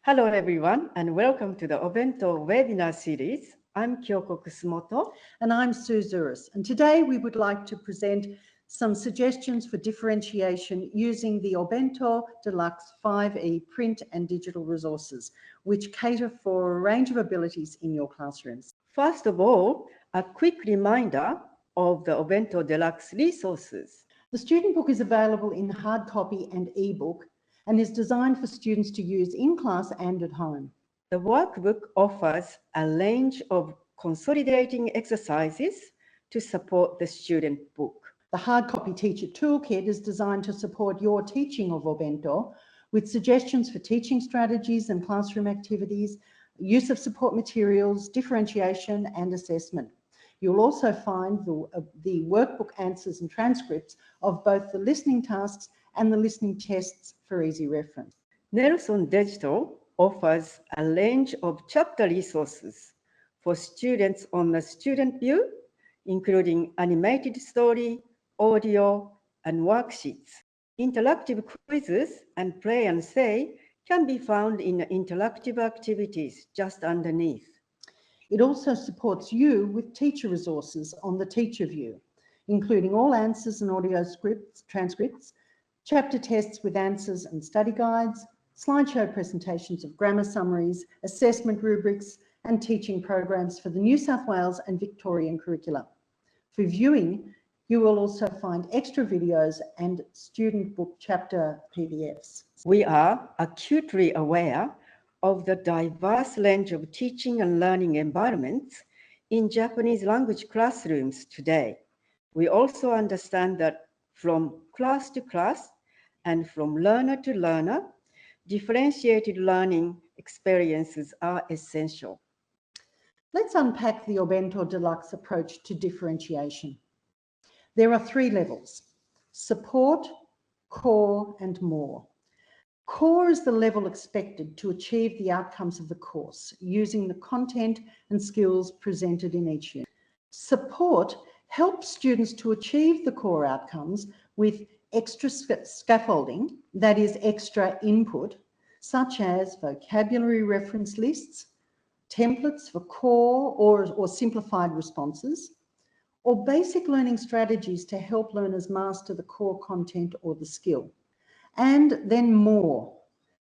Hello everyone and welcome to the Obento webinar series. I'm Kyoko Kusumoto. And I'm Sue Zuris. And today we would like to present some suggestions for differentiation using the Obento Deluxe 5E print and digital resources, which cater for a range of abilities in your classrooms. First of all, a quick reminder of the Obento Deluxe resources. The student book is available in hard copy and ebook and is designed for students to use in class and at home. The workbook offers a range of consolidating exercises to support the student book. The hard copy teacher toolkit is designed to support your teaching of Obento with suggestions for teaching strategies and classroom activities, use of support materials, differentiation and assessment. You'll also find the workbook answers and transcripts of both the listening tasks and the listening tests for easy reference. Nelson Digital offers a range of chapter resources for students on the student view, including animated story, audio, and worksheets. Interactive quizzes and play and say can be found in the interactive activities just underneath. It also supports you with teacher resources on the teacher view, including all answers and audio scripts, transcripts, chapter tests with answers and study guides, slideshow presentations of grammar summaries, assessment rubrics, and teaching programs for the New South Wales and Victorian curricula. For viewing, you will also find extra videos and student book chapter PDFs. We are acutely aware of the diverse range of teaching and learning environments in Japanese language classrooms today. We also understand that from class to class and from learner to learner, differentiated learning experiences are essential. Let's unpack the Obento Deluxe approach to differentiation. There are 3 levels: support, core, and more. Core is the level expected to achieve the outcomes of the course using the content and skills presented in each unit. Support helps students to achieve the core outcomes with extra scaffolding, that is extra input, such as vocabulary reference lists, templates for core or simplified responses, or basic learning strategies to help learners master the core content or the skill. And then more.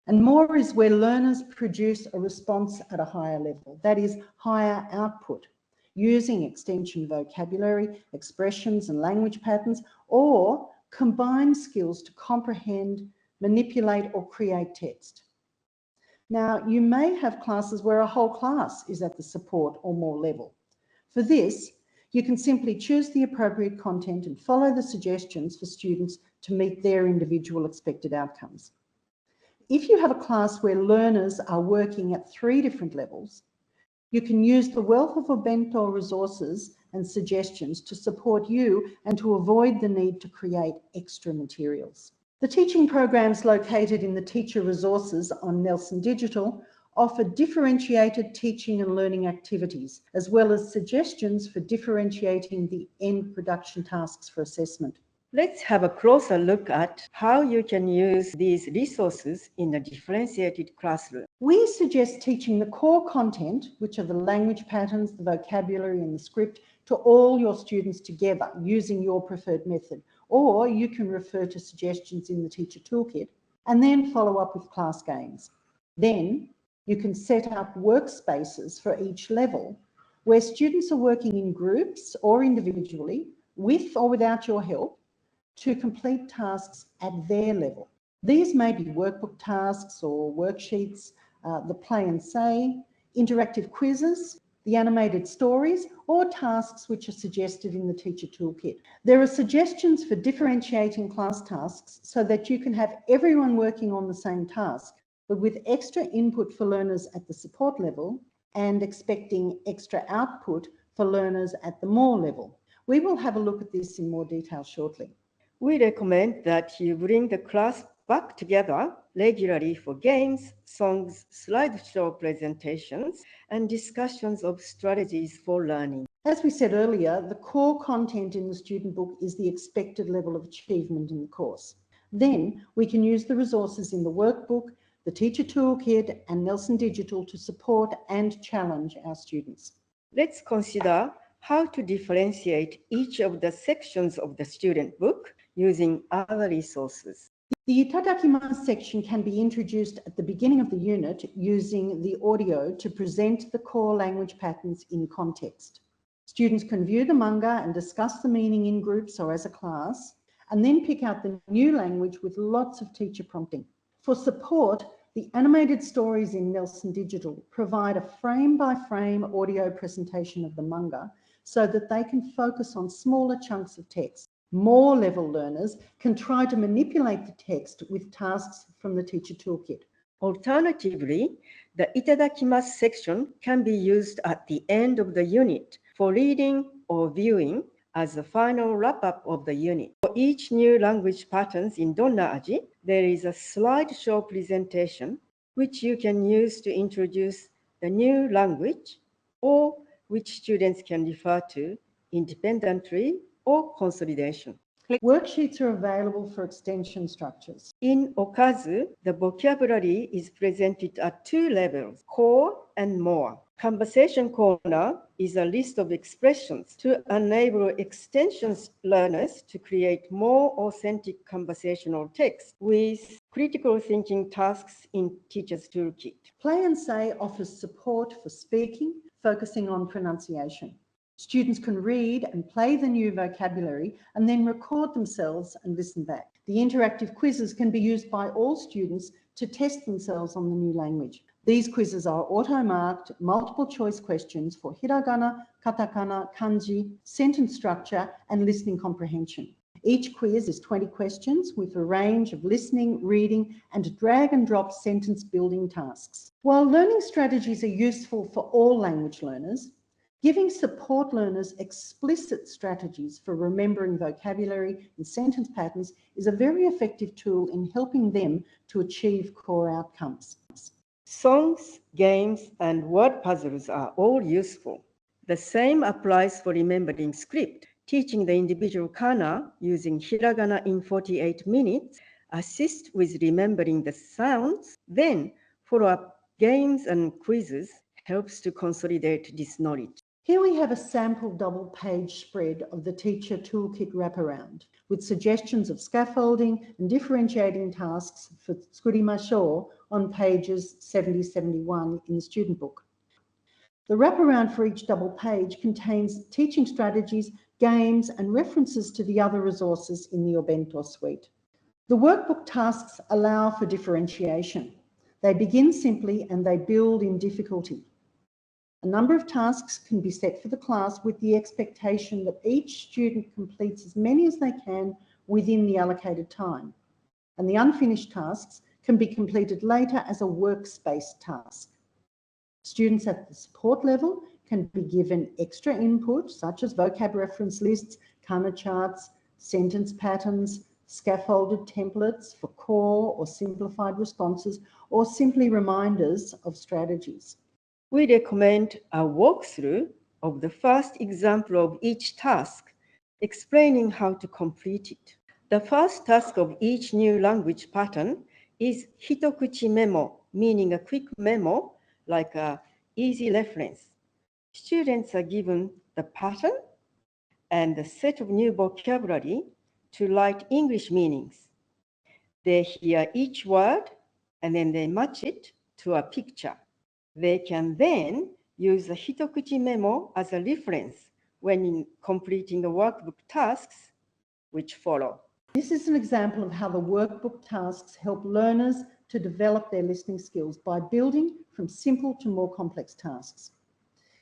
And more is where learners produce a response at a higher level, that is higher output, using extension vocabulary, expressions and language patterns, or combined skills to comprehend, manipulate or create text. Now, you may have classes where a whole class is at the support or more level. For this, you can simply choose the appropriate content and follow the suggestions for students to meet their individual expected outcomes. If you have a class where learners are working at 3 different levels, you can use the wealth of Obento resources and suggestions to support you and to avoid the need to create extra materials. The teaching programs located in the teacher resources on Nelson Digital offer differentiated teaching and learning activities, as well as suggestions for differentiating the end production tasks for assessment. Let's have a closer look at how you can use these resources in a differentiated classroom. We suggest teaching the core content, which are the language patterns, the vocabulary and the script, to all your students together using your preferred method, or you can refer to suggestions in the teacher toolkit and then follow up with class games. Then you can set up workspaces for each level where students are working in groups or individually, with or without your help, to complete tasks at their level. These may be workbook tasks or worksheets, the play and say, interactive quizzes, the animated stories, or tasks which are suggested in the teacher toolkit. There are suggestions for differentiating class tasks so that you can have everyone working on the same task, but with extra input for learners at the support level and expecting extra output for learners at the more level. We will have a look at this in more detail shortly. We recommend that you bring the class back together regularly for games, songs, slideshow presentations, and discussions of strategies for learning. As we said earlier, the core content in the student book is the expected level of achievement in the course. Then we can use the resources in the workbook the Teacher Toolkit, and Nelson Digital to support and challenge our students. Let's consider how to differentiate each of the sections of the student book using other resources. The Itadakimasu section can be introduced at the beginning of the unit using the audio to present the core language patterns in context. Students can view the manga and discuss the meaning in groups or as a class, and then pick out the new language with lots of teacher prompting. For support, the animated stories in Nelson Digital provide a frame-by-frame audio presentation of the manga so that they can focus on smaller chunks of text. More level learners can try to manipulate the text with tasks from the Teacher Toolkit. Alternatively, the Itadakimasu section can be used at the end of the unit for reading or viewing as a final wrap-up of the unit. For each new language patterns in Donna Aji, there is a slideshow presentation which you can use to introduce the new language or which students can refer to independently or consolidation. Worksheets are available for extension structures. In Okazu, the vocabulary is presented at two levels, core and more. Conversation corner is a list of expressions to enable extensions learners to create more authentic conversational text with critical thinking tasks in Teacher's Toolkit. Play and Say offers support for speaking, focusing on pronunciation. Students can read and play the new vocabulary and then record themselves and listen back. The interactive quizzes can be used by all students to test themselves on the new language. These quizzes are auto-marked, multiple choice questions for hiragana, katakana, kanji, sentence structure, and listening comprehension. Each quiz is 20 questions with a range of listening, reading, and drag and drop sentence building tasks. While learning strategies are useful for all language learners, giving support learners explicit strategies for remembering vocabulary and sentence patterns is a very effective tool in helping them to achieve core outcomes. Songs, games, and word puzzles are all useful. The same applies for remembering script. Teaching the individual kana using hiragana in 48 minutes assists with remembering the sounds. Then follow-up games and quizzes helps to consolidate this knowledge. Here we have a sample double-page spread of the Teacher Toolkit wraparound with suggestions of scaffolding and differentiating tasks for Tsukurimashou on pages 70-71 in the student book. The wraparound for each double page contains teaching strategies, games, and references to the other resources in the Obento suite. The workbook tasks allow for differentiation. They begin simply and they build in difficulty. A number of tasks can be set for the class with the expectation that each student completes as many as they can within the allocated time. And the unfinished tasks can be completed later as a workspace task. Students at the support level can be given extra input such as vocab reference lists, kana charts, sentence patterns, scaffolded templates for core or simplified responses, or simply reminders of strategies. We recommend a walkthrough of the first example of each task, explaining how to complete it. The first task of each new language pattern is hitokuchi memo, meaning a quick memo, like an easy reference. Students are given the pattern and a set of new vocabulary to write English meanings. They hear each word and then they match it to a picture. They can then use the hitokuchi memo as a reference when completing the workbook tasks which follow. This is an example of how the workbook tasks help learners to develop their listening skills by building from simple to more complex tasks.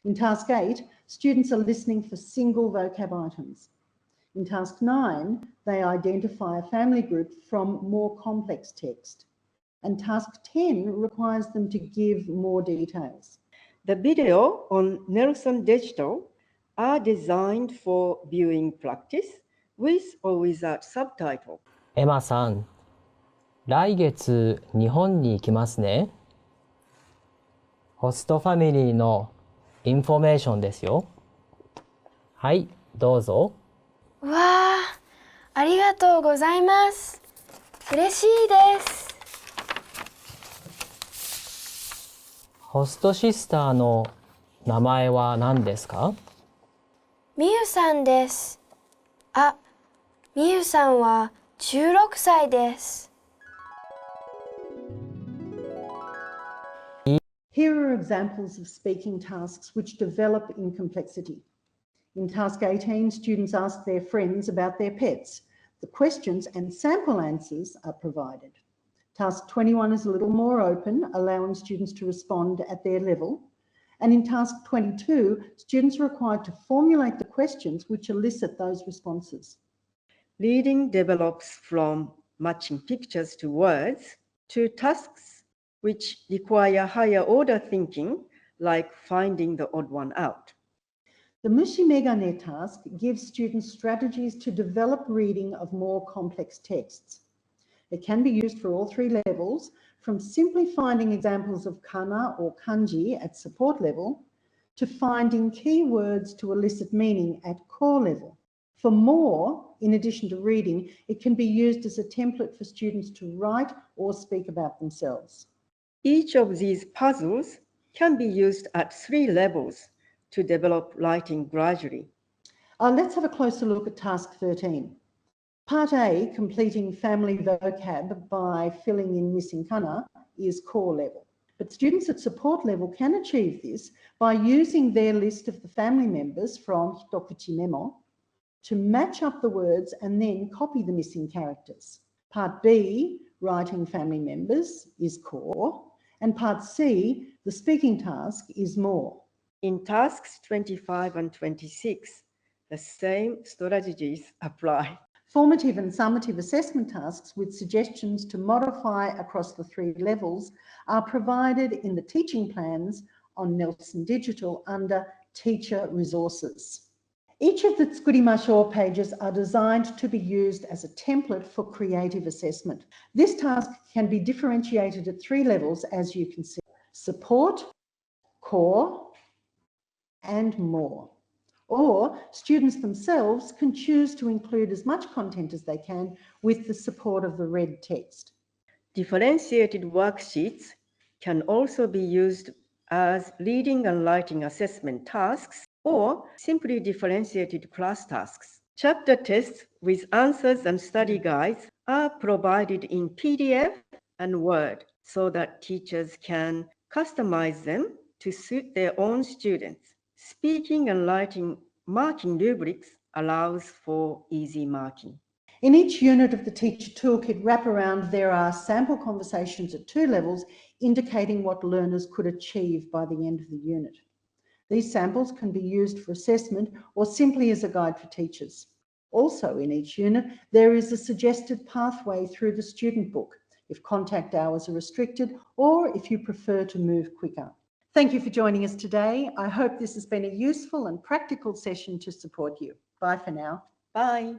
In Task 8, students are listening for single vocab items. In Task 9, they identify a family group from more complex text. And Task 10 requires them to give more details. The video on Nelson Digital are designed for viewing practice with or without subtitle. エマさん、来月日本に行きますね。ホストファミリーのインフォメーションですよ。はい、どうぞ。わあ、ありがとうございます。嬉しいです。ホストシスターの名前は何ですか？みゆさんです。あ、みゆさんは16歳です。Here are examples of speaking tasks which develop in complexity. In task 18, students ask their friends about their pets. The questions and sample answers are provided. Task 21 is a little more open, allowing students to respond at their level. And in task 22, students are required to formulate the questions which elicit those responses. Reading develops from matching pictures to words to tasks which require higher order thinking, like finding the odd one out. The Mushi-Megane task gives students strategies to develop reading of more complex texts. It can be used for all three levels, from simply finding examples of kana or kanji at support level to finding key words to elicit meaning at core level. For more, in addition to reading, it can be used as a template for students to write or speak about themselves. Each of these puzzles can be used at 3 levels to develop writing gradually. Let's have a closer look at task 13. Part A, completing family vocab by filling in missing kana, is core level. But students at support level can achieve this by using their list of the family members from Hitokuchi Memo to match up the words and then copy the missing characters. Part B, writing family members, is core, and Part C, the speaking task, is more. In tasks 25 and 26, the same strategies apply. Formative and summative assessment tasks with suggestions to modify across the 3 levels are provided in the teaching plans on Nelson Digital under Teacher Resources. Each of the Tsukurimasho pages are designed to be used as a template for creative assessment. This task can be differentiated at 3 levels, as you can see: support, core, and more. Or students themselves can choose to include as much content as they can with the support of the red text. Differentiated worksheets can also be used as reading and writing assessment tasks or simply differentiated class tasks. Chapter tests with answers and study guides are provided in PDF and Word so that teachers can customize them to suit their own students. Speaking and writing marking rubrics allows for easy marking. In each unit of the Teacher Toolkit wraparound, there are sample conversations at 2 levels indicating what learners could achieve by the end of the unit. These samples can be used for assessment or simply as a guide for teachers. Also in each unit, there is a suggested pathway through the student book if contact hours are restricted or if you prefer to move quicker. Thank you for joining us today. I hope this has been a useful and practical session to support you. Bye for now. Bye.